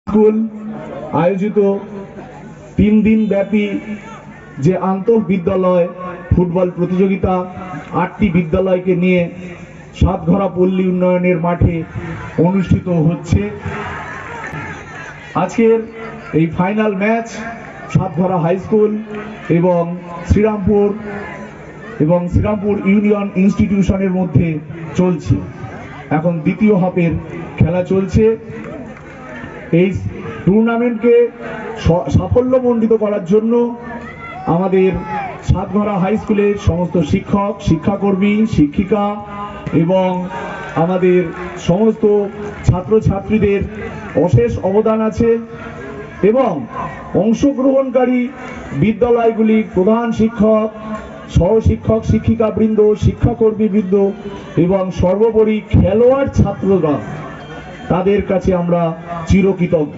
School আয়োজিত 3 দিন ব্যাপী যে আন্তঃবিদ্যালয় ফুটবল প্রতিযোগিতা 8টি বিদ্যালয়কে নিয়ে সাতঘরা পল্লী উন্নয়নের মাঠে অনুষ্ঠিত হচ্ছে। আজকের এই ফাইনাল ম্যাচ সাতঘরা হাই স্কুল এবং শ্রীরামপুর ইউনিয়ন ইনস্টিটিউশনের মধ্যে চলছে। এখন দ্বিতীয় হাফের খেলা চলছে। এই টুর্নামেন্টকে সাফল্যমণ্ডিত করার জন্য আমাদের সাতঘরা হাই স্কুলের সমস্ত শিক্ষক, শিক্ষাকর্মী, শিক্ষিকা এবং আমাদের সমস্ত ছাত্রছাত্রীদের অশেষ অবদান আছে এবং অংশগ্রহণকারী বিদ্যালয়গুলির প্রধান শিক্ষক, সহশিক্ষক, শিক্ষিকাবৃন্দ, শিক্ষাকর্মীবৃন্দ এবং সর্বোপরি খেলোয়াড় ছাত্ররা, তাদের কাছে আমরা চিরকৃতজ্ঞ।